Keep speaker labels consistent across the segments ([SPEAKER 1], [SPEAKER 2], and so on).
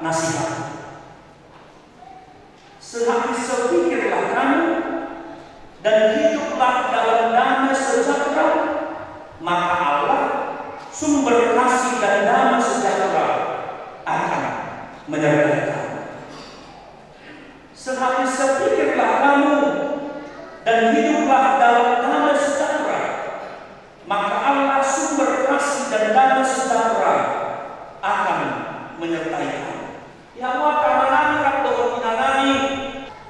[SPEAKER 1] nasihat. Sehati sepikirlah kamu dan hiduplah dalam damai sejahtera, maka Allah sumber kasih dan damai sejahtera akan menyertai kamu. Sehati sepikirlah kamu dan hiduplah dalam damai sejahtera, maka Allah sumber kasih dan damai sejahtera akan menyertai kamu. Ya Allah, kamanami doa nami.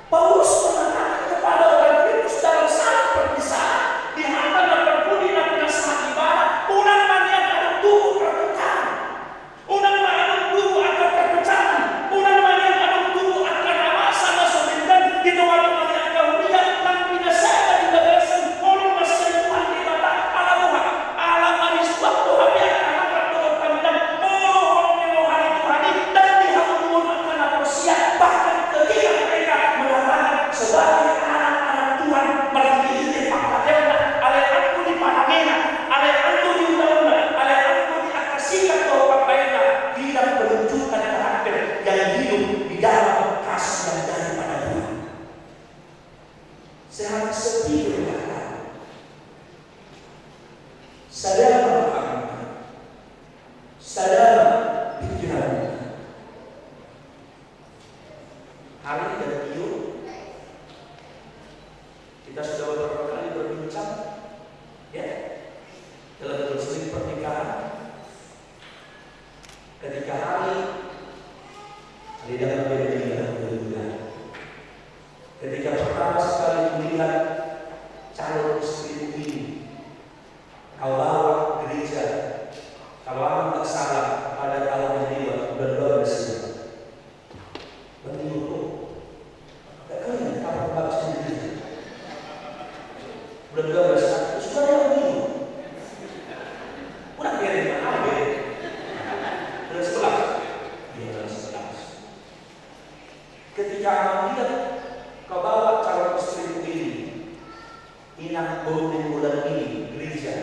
[SPEAKER 1] Paulus mengatakan kepada orang Korintus dalam saat perpisahan, di hadapan berbudi dan penasihat ibadah, unang manian ada tubuh perpecahan, unang manian tubuh akan perpecahan, unang manian ada tubuh akan amasan dan di tempat manian kaulia dan pinasada di bagasan kolom masih Tuhan di mata ala Tuhan ala manis waktu habis akan doa kamidan mohon memohon Tuhan dan dihamun akan apresiasi bahkan ketika mereka mengatakan sebagai anak-anak Tuhan melalui pakaiannya oleh aku di panangena oleh aku di undang-undang oleh aku diakasikan bahwa pakaiannya tidak menunjukkan karakter yang hidup di dalam kasih dan daripada Tuhan. Sehat sepi berkata, sadar pemahaman, sadar pikiran. Hari dan Dio, kita sudah beberapa kali berbincang, ya, dalam berseling pernikahan. Ketika hari dalam beda-beda. Ketika pertama sekali melihat calon istri ini, kau bawa gereja, kalau aku tak salah pada tahun ini sudah 12 begitu. Tak kena apa bagus ini. Sudah 12 sudah yang begini. Udah kirim apa? Sudah 11. Dia 11. Ketika aku lihat kau bawa calon istri ini, inang bulan ini gereja,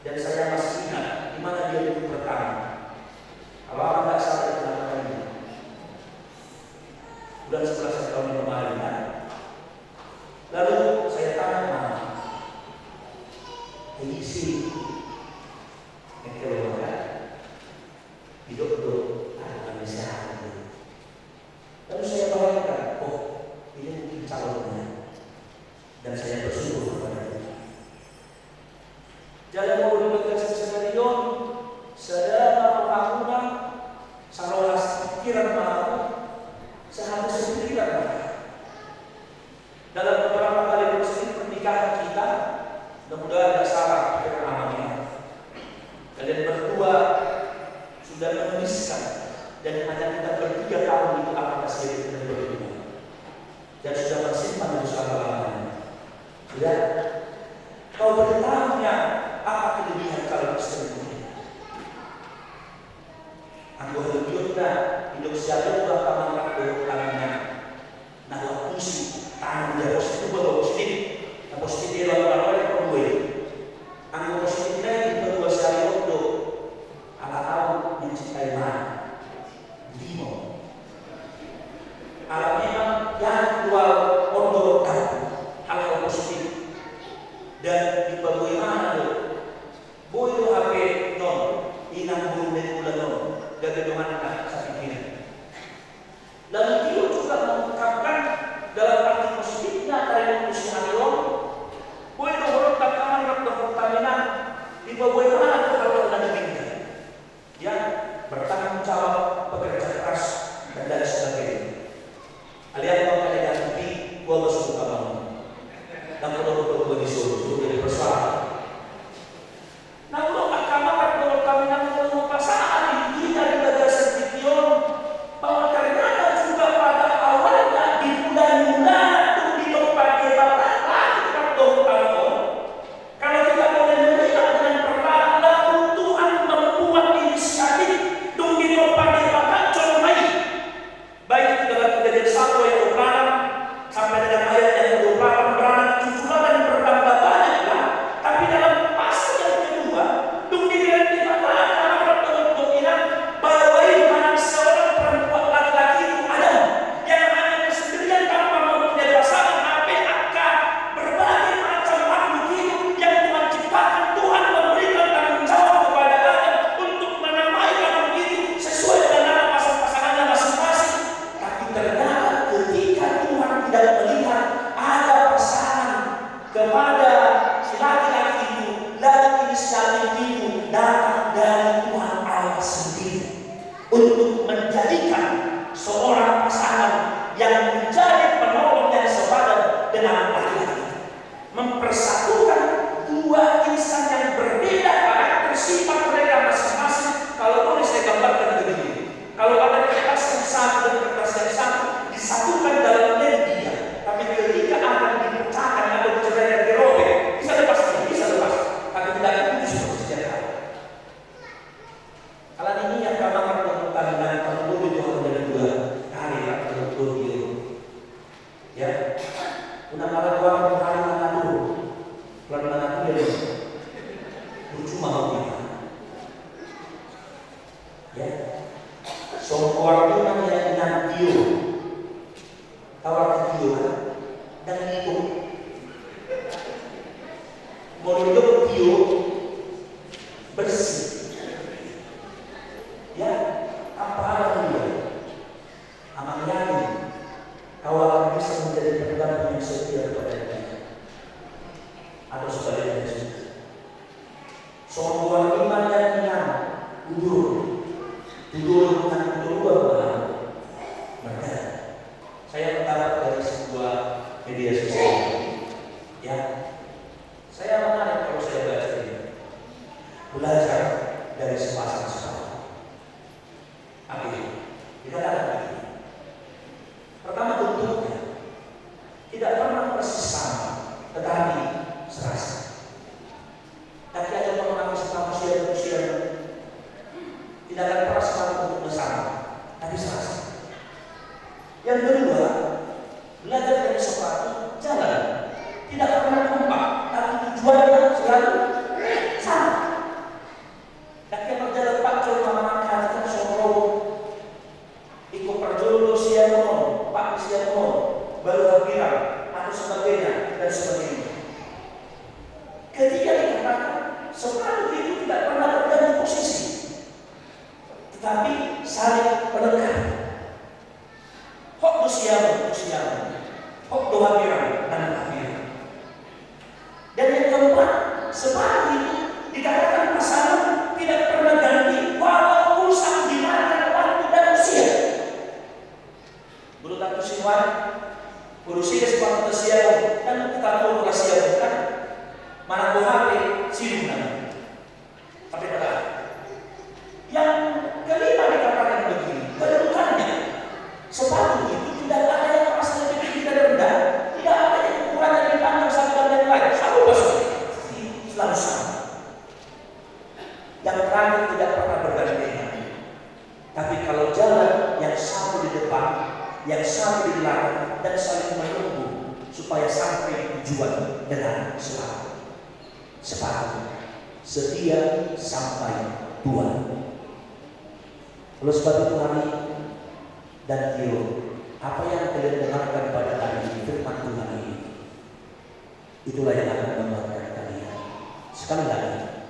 [SPEAKER 1] dan saya masih ingat di mana dia duduk pertama. Kalau aku tak salah kenapa ini? Bulan 11 tahun yang kemarin kan? Lalu saya tanya mana? Ini sih yang keluar kan? Hidup ada sehat. Lalu saya bayangkan, oh ini mungkin calonnya, dan saya bersyukur kepada Tuhan. Jalan mau berbagai skenario, saudara pembangunan, salah pikiran mau, seharusnya pikiran mau. Dalam beberapa kali proses pernikahan kita, mudah-mudahan tidak salah pikiran amalnya. Kalian berdua sudah menuliskan dan hanya kita bertiga tahun itu apakah saya kita berdua dan sudah tersimpan di selama-lamanya. Sudah, kau bertanya apa kelebihan kalau istri ini? Aku hidupnya hidup siapa juga kamu bertanya. Nah, waktu sih tangan dia positif atau positif, yang positif dia lalu kedua. Aku positifnya di kedua sekali waktu ala tahu mencintai mana. Limo. Alamnya yang jual ondor hal-hal positif dan di bagaimana boy HP non inang bulan non dari mana saya pikir. Lalu dia juga mengungkapkan dalam arti positifnya dari usia alon boy orang tak kamar waktu pertamina di bagaimana kalau ada demikian ya bertanggung jawab, bekerja keras dan lain sebagainya. seorang pasangan yang menjadi penolong yang sepadan dengan laki-laki, mempersatukan dua insan yang berbeda karakter sifat mereka masing-masing. Kalau boleh saya gambarkan begini, kalau ada kertas yang satu dan kertas yang satu disatukan dalam media, tapi ketika akan dipecahkan atau dicerai dan dirobek, bisa lepas, tapi tidak putus seperti sejarah. Kalau ini yang kamar pertemukan dengan perlu itu dari dua kali atau dua kilo, ya. Udah malah dua kali mana dulu, pelan-pelan dulu ya. Cuma mau ya. Soal namanya dengan bio, tawar bio dan itu modul bio bersih, ya apa dia aman yakin kau bisa menjadi pendamping yang setia kepada dia atau sebaliknya. Soal iman dan iman tidur dengan kedua mereka. Saya mendapat dari sebuah media sosial, ya. Saya menarik kalau saya baca ini, belajar dari sepasang sahabat. Apa itu? Dikatakan begini. Pertama, bentuknya tidak pernah persis sama, tetapi serasa. Tapi ada manusia tidak akan pernah sama untuk bersama, tapi serasa. Yang kedua, belajar dari sepatu jalan tidak pernah kompak, tapi tujuannya selalu sama. Dan yang berjalan Pak Jokowi katakan Solo, ikut perjolo siamono, Pak siamono, baru bilang atau sebagainya dan sebagainya. Ketika dikatakan sepatu itu tidak pernah berganti posisi, tetapi saling melengkapi. Hok dosiamu, hok dohabiran dan habiran. Dan yang keempat, sepatu itu dikatakan pasangan tidak pernah ganti walaupun sang dimakan waktu dan usia. Bulu tatu siwan, berusia sepatu dosiamu dan kita tahu rahasia bukan mana dohabi siluman. Tapi pada yang kelima dikatakan begini, kedudukannya sepatu itu tidak ada yang pas lebih tinggi dan rendah, tidak ada yang kurang dari pandang satu dan yang lain, selalu selalu sama. Yang terakhir tidak pernah bergandengan. Tapi kalau jalan yang satu di depan, yang satu di belakang dan saling menunggu supaya sampai tujuan dengan selamat. Sepatu setia sampai Tuhan. Oleh sebab itu hari dan Tio, apa yang kalian dengarkan pada hari ini, firman Tuhan ini, itulah yang akan membuatkan kalian. Sekali lagi,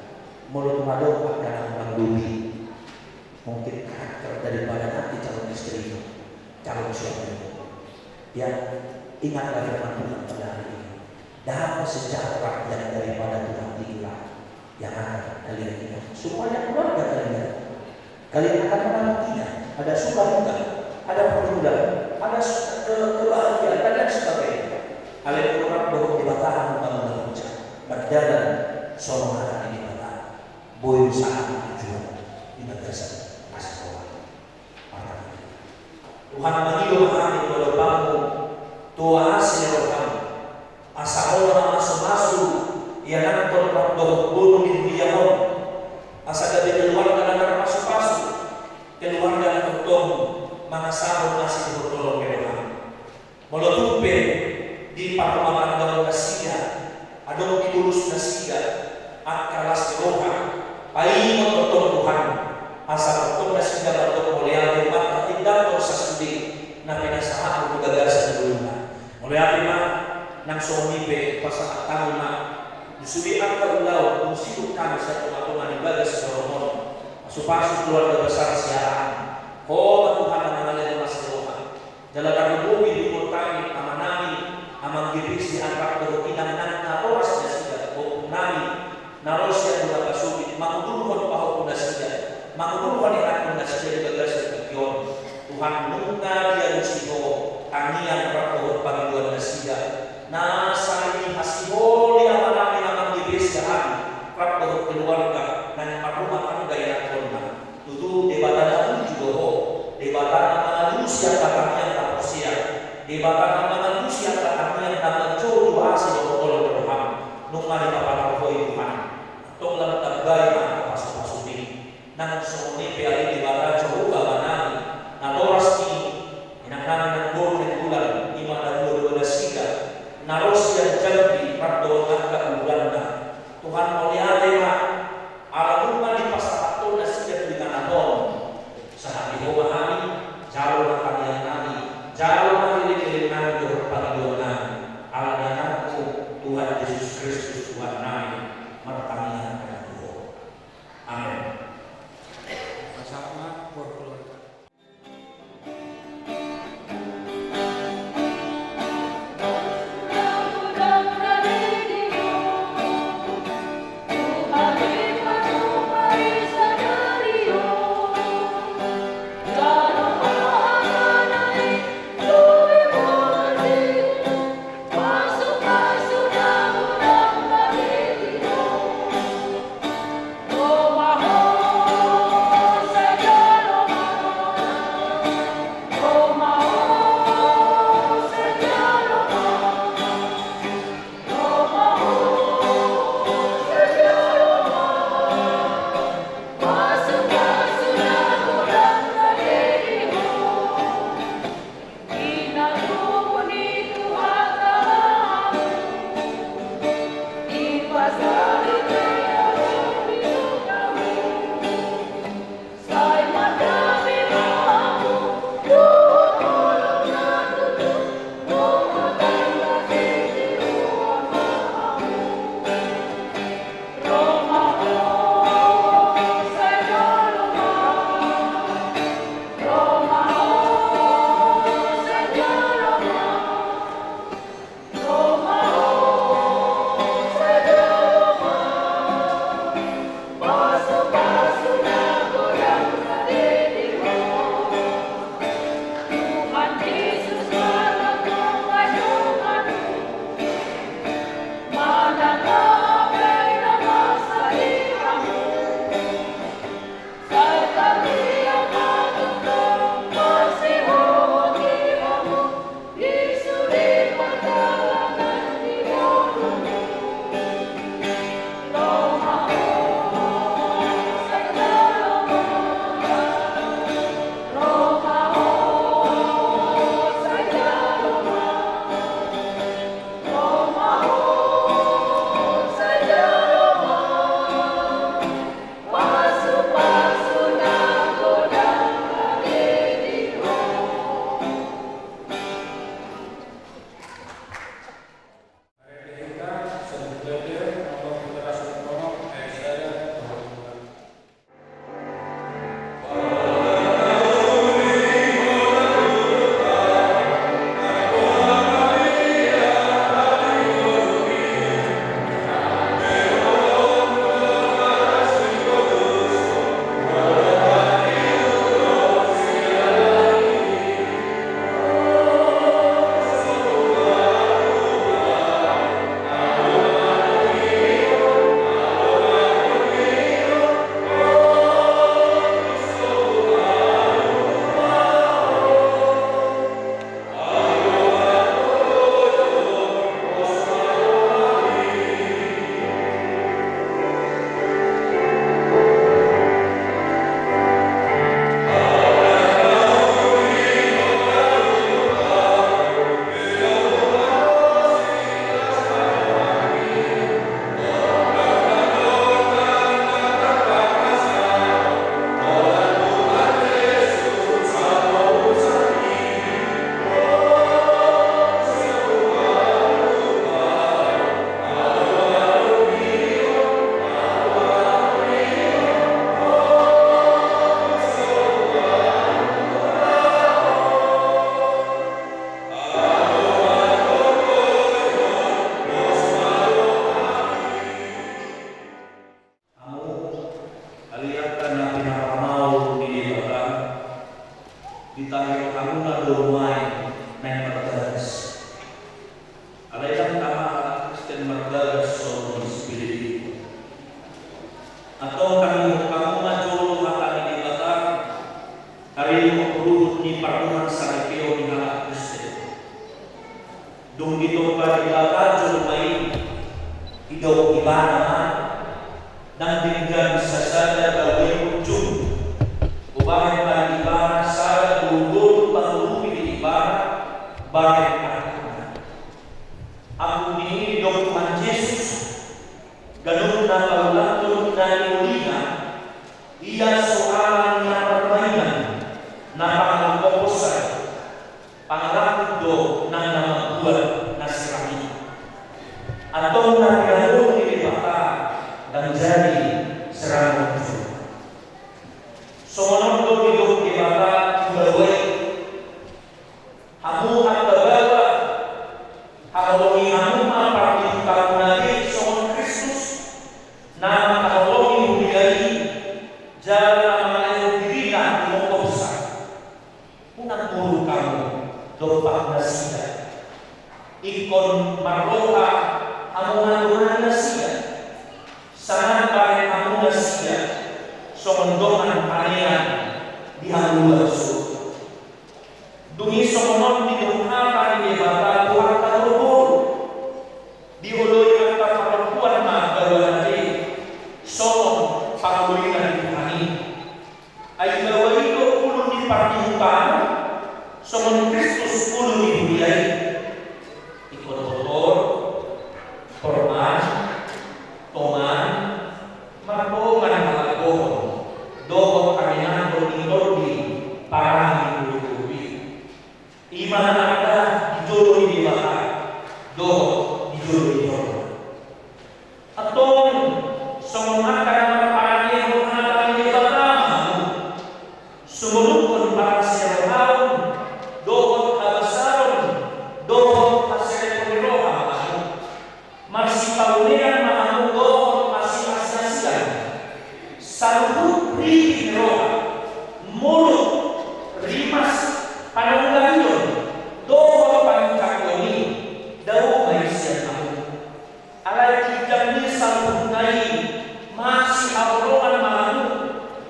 [SPEAKER 1] mulut madu akan mengguli mungkin karakter daripada nanti calon istri, calon suami. Ya, ingatlah firman Tuhan pada hari ini. Damai sejahtera yang daripada Tuhan inilah yang akan kalian ingat, supaya keluarga kalian akan menantinya. Ada suka duka, ada pergumulan, ada kebahagiaan dan lain sebagainya. Kalian orang bahwa dibatahan membangun berjalan seorang ini batahan boy saat tujuan di madrasah sekolah. Tuhan mengilu hati kepada bangku tua hasil kamu asa orang masuk ia nantol waktu bunuh di diamon asa gabi keluarga dan masuk keluarga dan ketong mga sabon nasi bertolong ke Tuhan molotupe di pagmamahan daw nasiya adong ibulus nasiya at kalas keroha paimot ketong Tuhan asa ketong nasiya bertolong oleh ating matatindak o sa sudi na pinasahan o gagasan dulu oleh ating nang suamipe pasakatang na disubihan ka ulaw kung sino kami sa tumatungan ibadah sa Solomon masupasok keluarga besar siaraan matuhan ang nangalan na sa Tuhan dalagang bumi di kami amanami amang giris di angkat kerutinang na oras na siya o nami na rosya mula pasubit makuduluhan pa ako na siya makuduluhan ni ako na siya ibadah sa Pagyon Tuhan nunga dia siho tangian rapohot pagduan na siya na sa hasiho ni amanami amang ibesgahan rapohot keluarga ng parumakan gaya korna tutu debata na juga ho debata na mga lusia katangian taposia debata na mga lusia katangian na magjodo hasi o tolo berham nunga ni papanahoy Tuhan tong lang tagbay na kapasok-pasukin nang sumuni piali debata Jehovah manami na oras ni inangnamin ng buong ng bulan ima na dua-dua siga na rosya jalbi rapdo at kaulan na Tuhan moliate ma alam mo di pasato na siga tuwing anon sa hati ho mahami jalo na kanyang nami jalo na kilikilin namin yung pagduan namin alam na namin Tuhan Yesus Kristus Tuhan namin martamihan ka na Amen. ditarik kamu na domay na mardagas. Alayang tama Kristen mardagas so Espiritu. Atau kamu majolo kami di batar hari perlu ni parunan sa keo ni anak Kristen. Dung dito pa di batar jolo may idaw ibana nang binigyan sa sada gawin ujung. Bakit ang ibana sa dulul panglumi di ibana bakit ang ni Tuhan Yesus ganun na paulatun na iulina iya soalan na permainan na pangalukosan pangalakudo na namabuat na sirami atau na pinalong ilibata dan jadi serangan ujung. Sumunod ko dito ibata gawin hamu at babawa hakalungi hamu ang pagkintang natin sa Kristus na makakalungi huligay dyan ang mga erodirina lumukopsa unang puro kamu dopak na siya ikon marloha hamungan na siya sanang bakit hamu na siya sokondoman kalian di haluan surga. Dungi sokonon di duhatan di bata Tuhan kalubur. Di uloy ang kapapagpuan magawa natin. Sokon pangulinan di Tuhan. Ay gawin ko ulo ni partihutan. Sokon Kristus ulo ni Hulay. Ikon motor, korban, toman, marpongan halagohon. Dohot kaminando inordi parang inurubi. Iman anda dijolo di bawah. Dohot dijolo di bawah. Atong semangat parang inurubi di bawah. Sumulukon para sa tahun. Dohot kabasaron. Dohot kasereponeroha. Marsipaulian maamu dohot masih asasian. Saluhut ri roha mulut rimas panunggayon doho pangkakoni daw may siya namun alay kijang ni saluhut nai masih awrongan maanu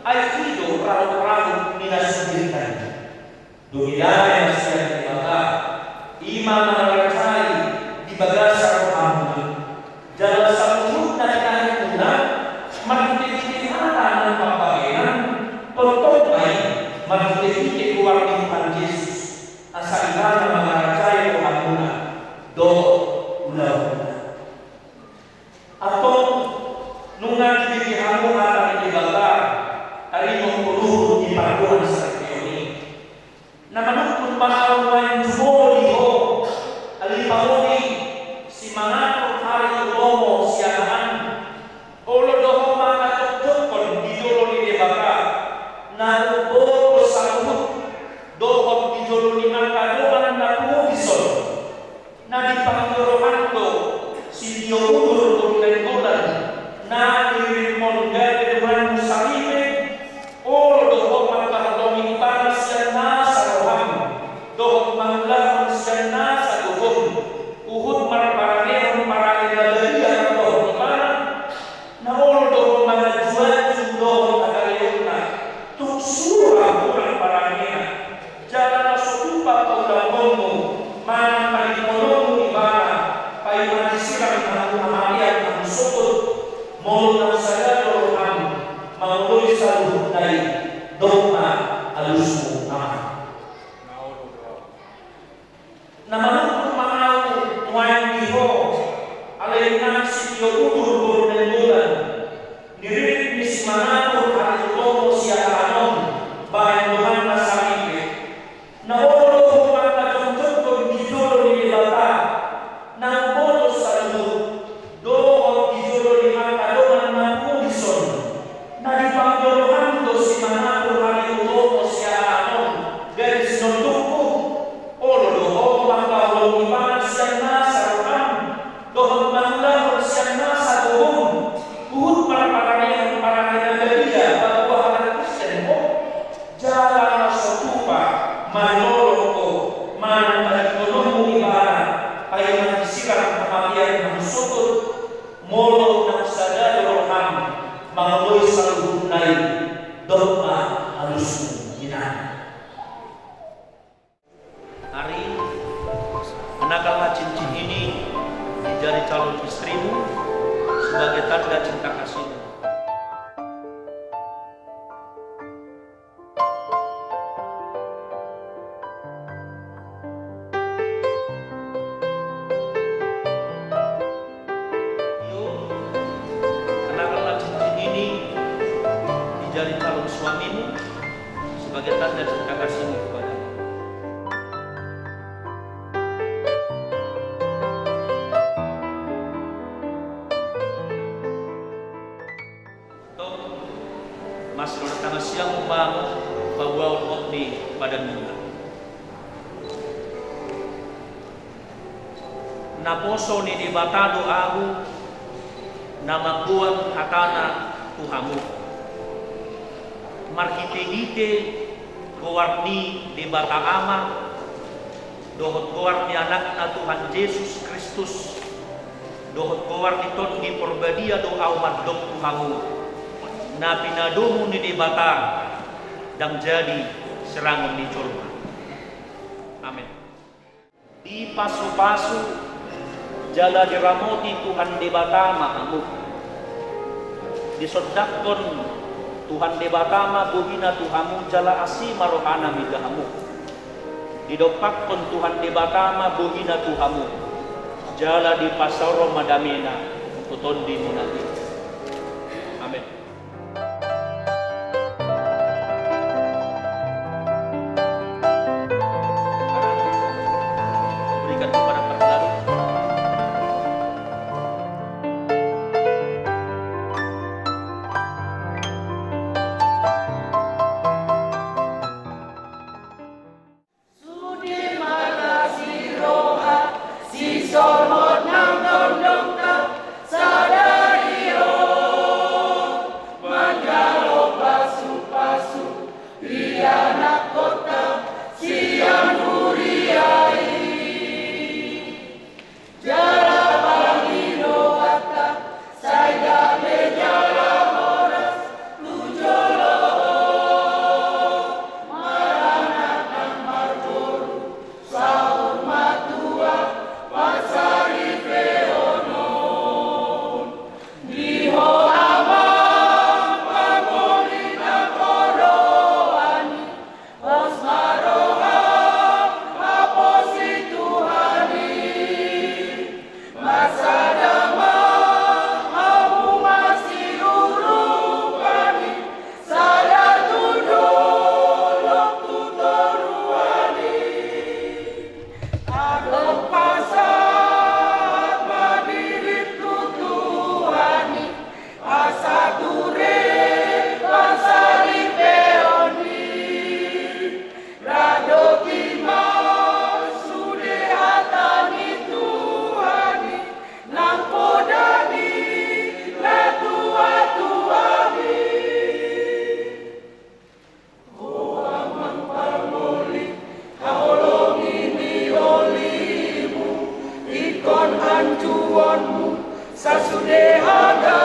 [SPEAKER 1] ay ido raw-raw ninasundiritan dumilayan siya ni mata ima manalakay di bagasa rohamu dalam saluhut na inahimunan magtitihan ng pagbayaran, totoo ay magtitihan kuwang Tuhan Yesus ang sa ilan ng mga rajay o hamuna do ulaw. Atong nung natitihan mo ang ibaba ay mong puluhod ni Pagkuhan sa Kiyoni na manukod maawain sumoli ho alipahuli si mga hari ulomo siyahan Olo doho mga tuktukon dijolo ni debaka na ubo saluhut doho dijolo ni makadoan na pugisol na dipangdorohan ko si Diyogudur Unengolan na irimon gaya Tuhan Musalimin olo doho makadomin panas yan na sa roham doho manglaman siya na sa duhon uhud marparanehon manoloko, managkonomo ibarat, ay magsirang kamahiyan ng sukot, molo ng sadado roham, mangoy sa luhunay, dogma alusun ina. Hari, kenakanlah cincin ini di jari calon istrimu sebagai tanda cinta kasihmu. Jari calon suamimu sebagai tanda cinta kasihmu kepadanya. Toh, masih ada tanggal siang membangun bahwa di badan mula. Naposo ni di bata doamu, nama kuat hatana Tuhamu. Marhite-hite kawarni di bata ama, dohot kawarni anak na Tuhan Yesus Kristus, dohot kawarni ton di porbadia do awmat dok Tuhamu, na pinadomu ni di bata, dang jadi serangon ni colma. Amin. Di pasu-pasu, jala diramoti Tuhan di bata mahamu, disodakon Tuhan debatama buhina Tuhamu jala asima rohana midahamu. Didopakon Tuhan debatama buhina Tuhamu jala di pasoro madamena tuton di munati. Amin. Sekarang berikan kepada perlalu.
[SPEAKER 2] Sasudehaga